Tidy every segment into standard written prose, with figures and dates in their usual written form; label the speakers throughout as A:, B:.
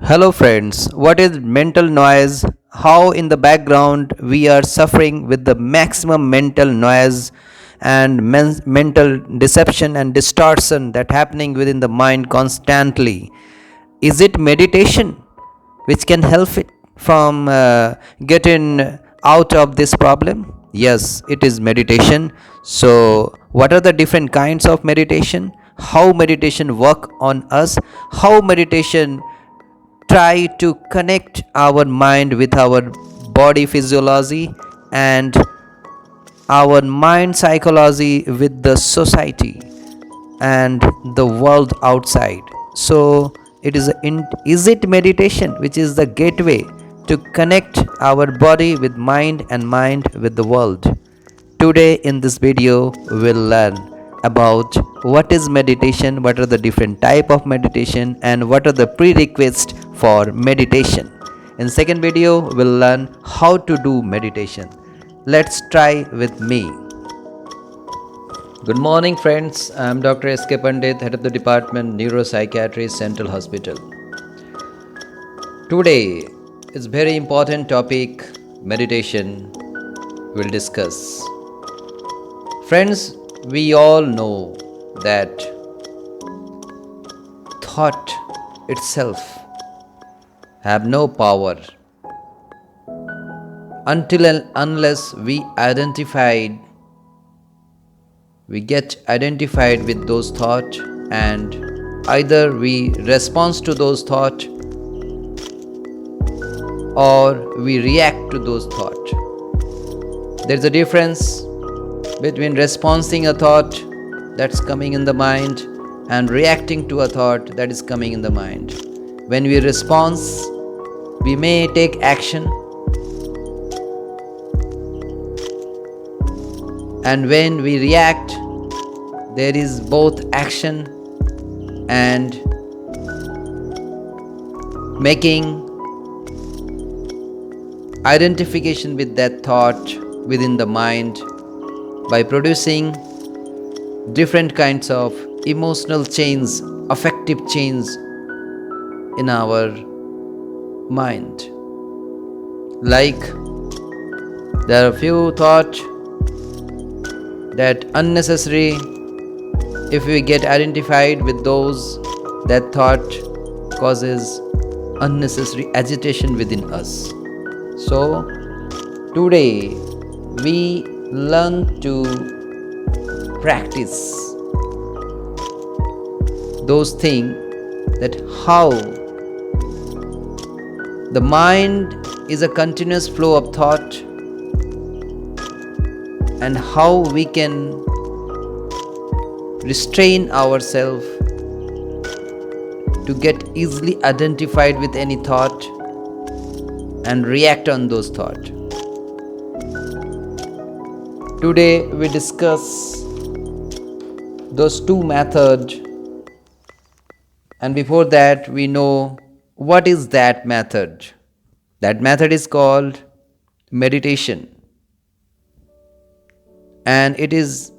A: Hello, friends. What is mental noise? How, in the background, we are suffering with the maximum mental noise and mental deception and distortion that happening within the mind constantly? Is it meditation which can help it from getting out of this problem? Yes, it is meditation. So, what are the different kinds of meditation? How meditation work on us? How meditation try to connect our mind with our body physiology and our mind psychology with the society and the world outside. So it is it meditation which is the gateway to connect our body with mind and mind with the world. Today in this video we'll learn about what is meditation, what are the different type of meditation, and what are the prerequisites for meditation. In second video we'll learn how to do meditation. Let's try with me. Good morning, friends. I'm Dr. S.K. Pandit, head of the department Neuropsychiatry, Central Hospital. Today is very important topic, meditation. We'll discuss. Friends, we all know that thought itself have no power until and unless we get identified with those thoughts, and either we respond to those thoughts or we react to those thoughts. There's a difference between responding a thought that's coming in the mind and reacting to a thought that is coming in the mind. When we respond, we may take action, and when we react, there is both action and making identification with that thought within the mind by producing different kinds of emotional chains, affective chains in our mind. Like there are few thoughts that unnecessary. If we get identified with those, that thought causes unnecessary agitation within us. So today we learn to practice those things, that how the mind is a continuous flow of thought and how we can restrain ourselves to get easily identified with any thought and react on those thoughts. Today we discuss those two methods, and before that we know what is that method. That method is called meditation, and it is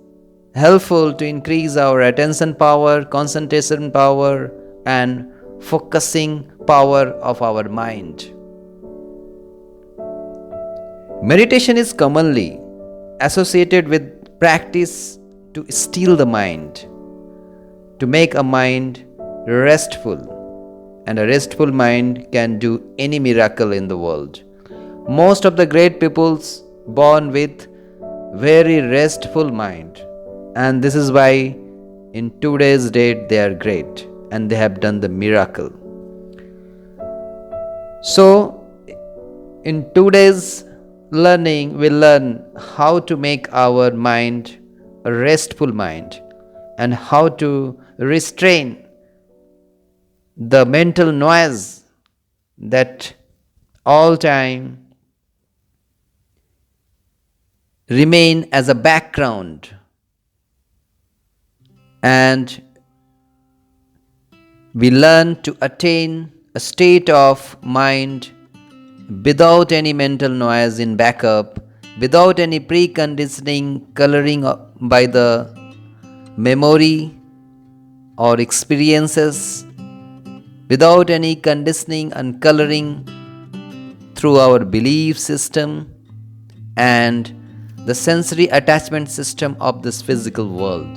A: helpful to increase our attention power, concentration power, and focusing power of our mind. Meditation is commonly associated with practice to still the mind, to make a mind restful, and a restful mind can do any miracle in the world. Most of the great peoples born with very restful mind, and this is why in today's date they are great and they have done the miracle. So in today's learning we learn how to make our mind a restful mind and how to restrain the mental noise that all time remain as a background, and we learn to attain a state of mind without any mental noise in backup, without any preconditioning coloring by the memory or experiences, without any conditioning and coloring through our belief system and the sensory attachment system of this physical world.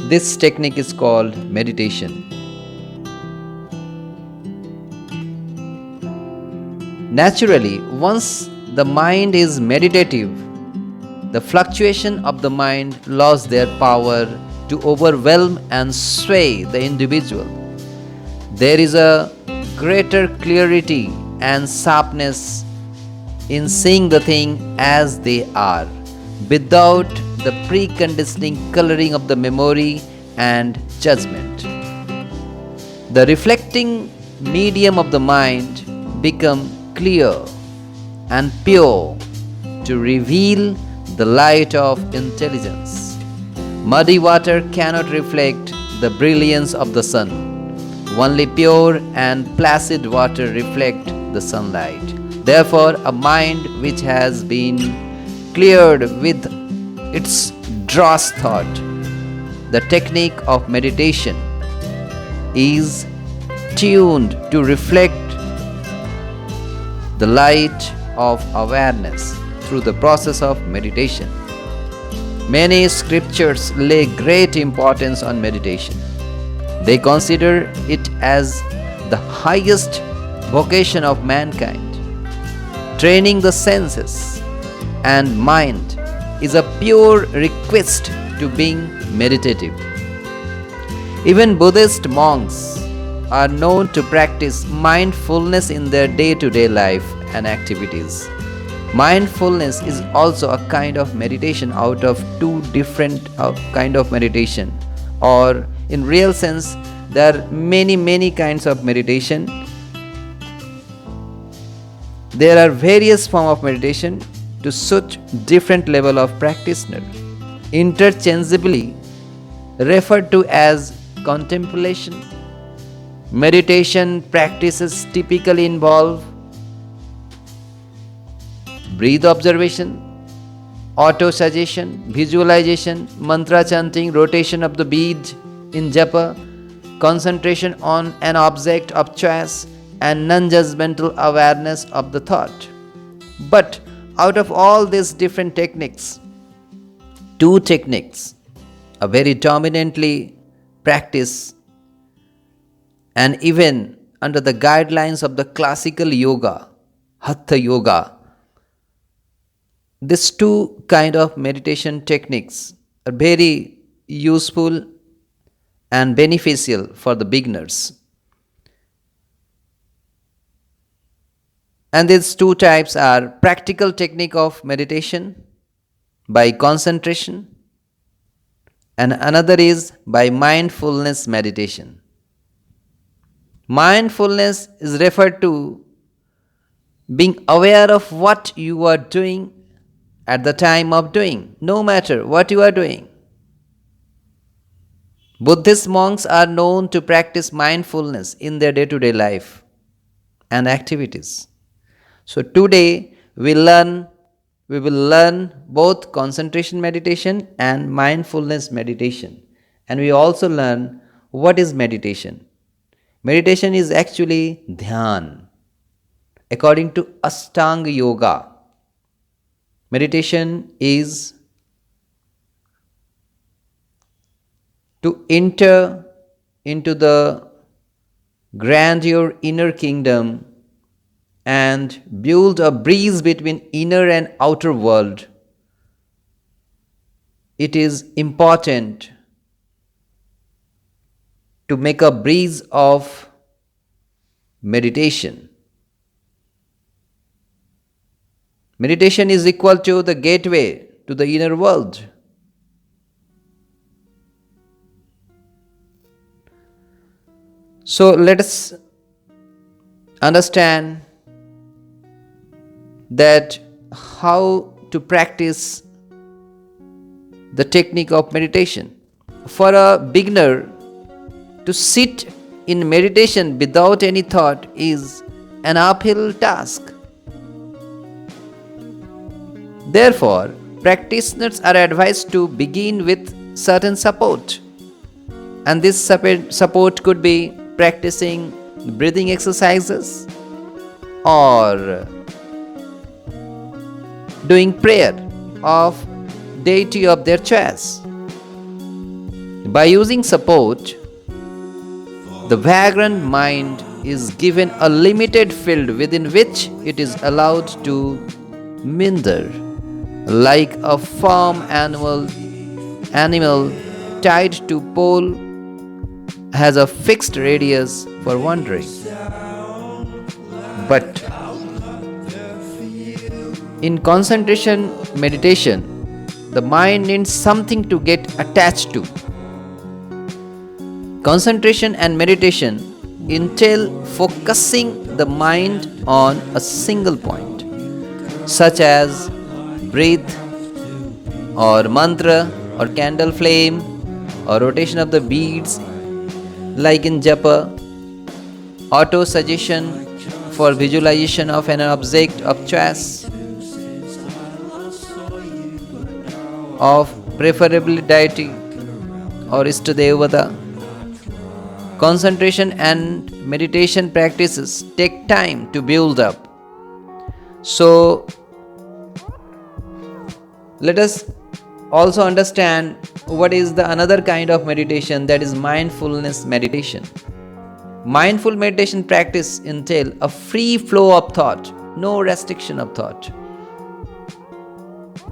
A: This technique is called meditation. Naturally, once the mind is meditative, the fluctuation of the mind lost their power to overwhelm and sway the individual. There is a greater clarity and sharpness in seeing the thing as they are, without the preconditioning coloring of the memory and judgment. The reflecting medium of the mind become clear and pure to reveal the light of intelligence. Muddy water cannot reflect the brilliance of the sun. Only pure and placid water reflect the sunlight. Therefore, a mind which has been cleared with its dross thought, the technique of meditation is tuned to reflect the light of awareness through the process of meditation. Many scriptures lay great importance on meditation. They consider it as the highest vocation of mankind. Training the senses and mind is a pure request to being meditative. Even Buddhist monks are known to practice mindfulness in their day-to-day life and activities. Mindfulness is also a kind of meditation out of two different kind of meditation, or in real sense there are many kinds of meditation. There are various forms of meditation to suit different level of practitioner, interchangeably referred to as contemplation. Meditation practices typically involve breath observation, auto-suggestion, visualization, mantra chanting, rotation of the bead in japa, concentration on an object of choice, and non-judgmental awareness of the thought. But out of all these different techniques, two techniques are very dominantly practiced, and even under the guidelines of the classical yoga, Hatha yoga, these two kind of meditation techniques are very useful and beneficial for the beginners. And these two types are practical technique of meditation by concentration, and another is by mindfulness meditation. Mindfulness is referred to being aware of what you are doing at the time of doing, no matter what you are doing. Buddhist monks are known to practice mindfulness in their day-to-day life and activities. So today we will learn both concentration meditation and mindfulness meditation. And we also learn what is meditation. Meditation is actually dhyan. According to Ashtanga Yoga, meditation is to enter into the grandeur inner kingdom and build a bridge between inner and outer world. It is important to make a bridge of meditation. Meditation is equal to the gateway to the inner world. So let us understand that how to practice the technique of meditation. For a beginner, to sit in meditation without any thought is an uphill task. Therefore, practitioners are advised to begin with certain support. And this support could be practicing breathing exercises or doing prayer of deity of their choice. By using support, the vagrant mind is given a limited field within which it is allowed to meander, like a farm animal tied to pole has a fixed radius for wandering. But in concentration meditation, the mind needs something to get attached to. Concentration and meditation entail focusing the mind on a single point, such as breath, or mantra, or candle flame, or rotation of the beads, like in japa, auto suggestion for visualization of an object of choice, of preferably deity or Istadevata. Concentration and meditation practices take time to build up. So, let us also understand what is the another kind of meditation, that is mindfulness meditation. Mindful meditation practice entail a free flow of thought, no restriction of thought,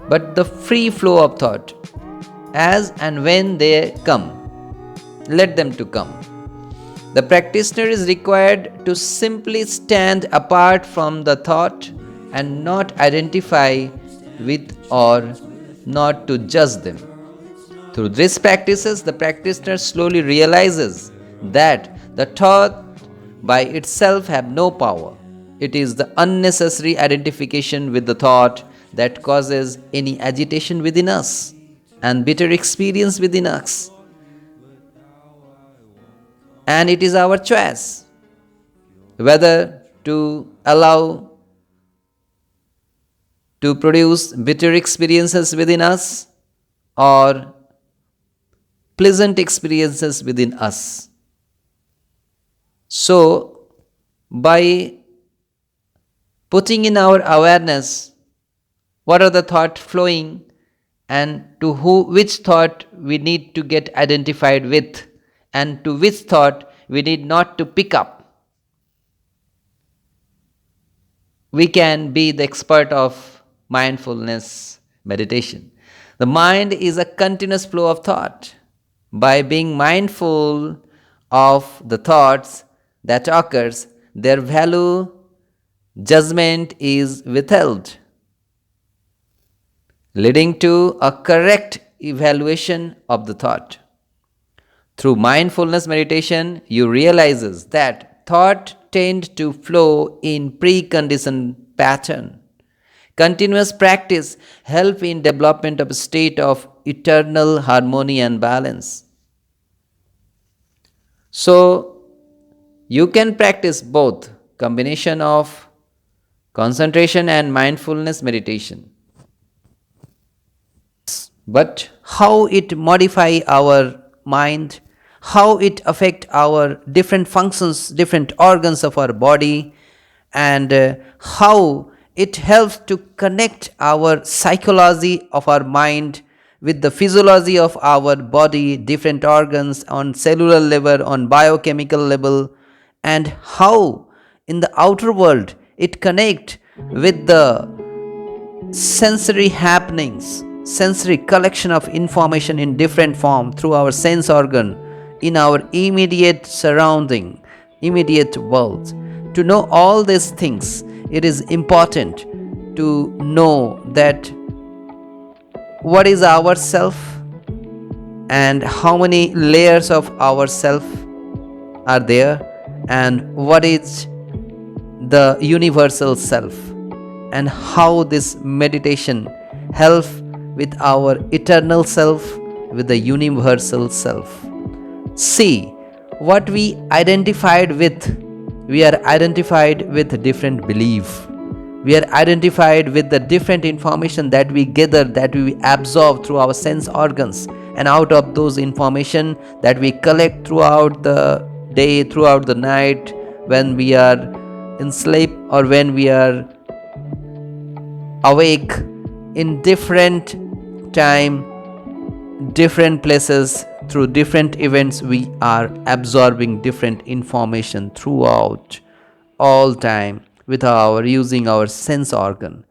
A: but the free flow of thought. As and when they come, let them to come. The practitioner is required to simply stand apart from the thought and not identify with or not to judge them. Through these practices, the practitioner slowly realizes that the thought by itself have no power. It is the unnecessary identification with the thought that causes any agitation within us and bitter experience within us. And it is our choice whether to allow to produce bitter experiences within us or pleasant experiences within us. So, by putting in our awareness what are the thoughts flowing and to which thought we need to get identified with and to which thought we need not to pick up, we can be the expert of mindfulness meditation. The mind is a continuous flow of thought. By being mindful of the thoughts that occurs, their value judgment is withheld, leading to a correct evaluation of the thought. Through mindfulness meditation, you realize that thought tend to flow in preconditioned pattern. Continuous practice help in development of a state of eternal harmony and balance. So, you can practice both combination of concentration and mindfulness meditation. But how it modify our mind, how it affect our different functions, different organs of our body, and how it helps to connect our psychology of our mind with the physiology of our body, different organs on cellular level, on biochemical level, and how in the outer world it connect with the sensory happenings, sensory collection of information in different form through our sense organ in our immediate surrounding, immediate world. To know all these things, it is important to know that what is our self and how many layers of our self are there, and what is the universal self, and how this meditation help with our eternal self, with the universal self. See, what we identified with, we are identified with different belief. We are identified with the different information that we gather, that we absorb through our sense organs, and out of those information that we collect throughout the day, throughout the night, when we are in sleep or when we are awake, in different time, different places, through different events, we are absorbing different information throughout all time with our using our sense organ.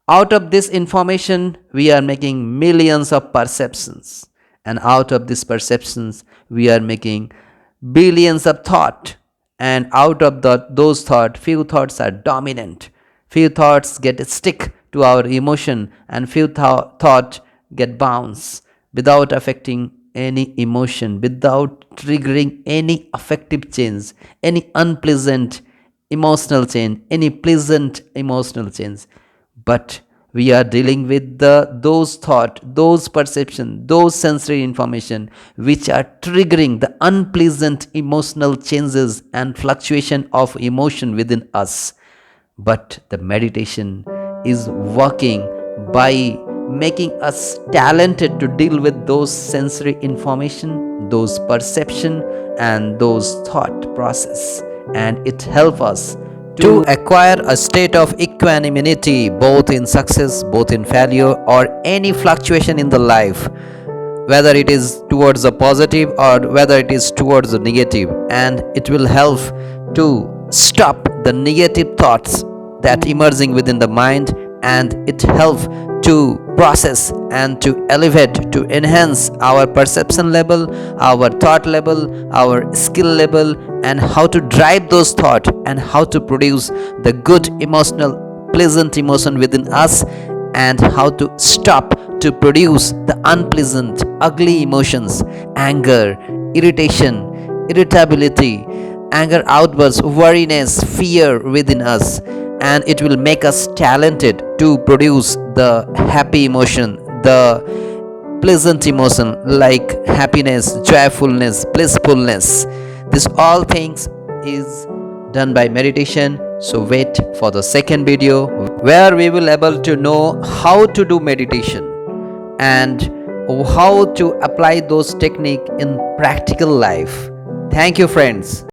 A: Out of this information, we are making millions of perceptions, and out of these perceptions, we are making billions of thought. And out of those thought, few thoughts are dominant. Few thoughts get stick to our emotion, and few thought get bounce without affecting any emotion, without triggering any affective change, any unpleasant emotional change, any pleasant emotional change. But we are dealing with those thought, those perception, those sensory information which are triggering the unpleasant emotional changes and fluctuation of emotion within us. But the meditation is working by making us talented to deal with those sensory information, those perception, and those thought process, and it helps us to acquire a state of equanimity both in success, both in failure, or any fluctuation in the life, whether it is towards the positive or whether it is towards the negative. And it will help to stop the negative thoughts that emerging within the mind, and it helps to process and to elevate, to enhance our perception level, our thought level, our skill level, and how to drive those thoughts and how to produce the good emotional pleasant emotion within us, and how to stop to produce the unpleasant ugly emotions, anger, irritation, irritability, anger outbursts, worriness, fear within us. And it will make us talented to produce the happy emotion, the pleasant emotion like happiness, joyfulness, blissfulness. This all things is done by meditation. So wait for the second video where we will able to know how to do meditation and how to apply those technique in practical life. Thank you, friends.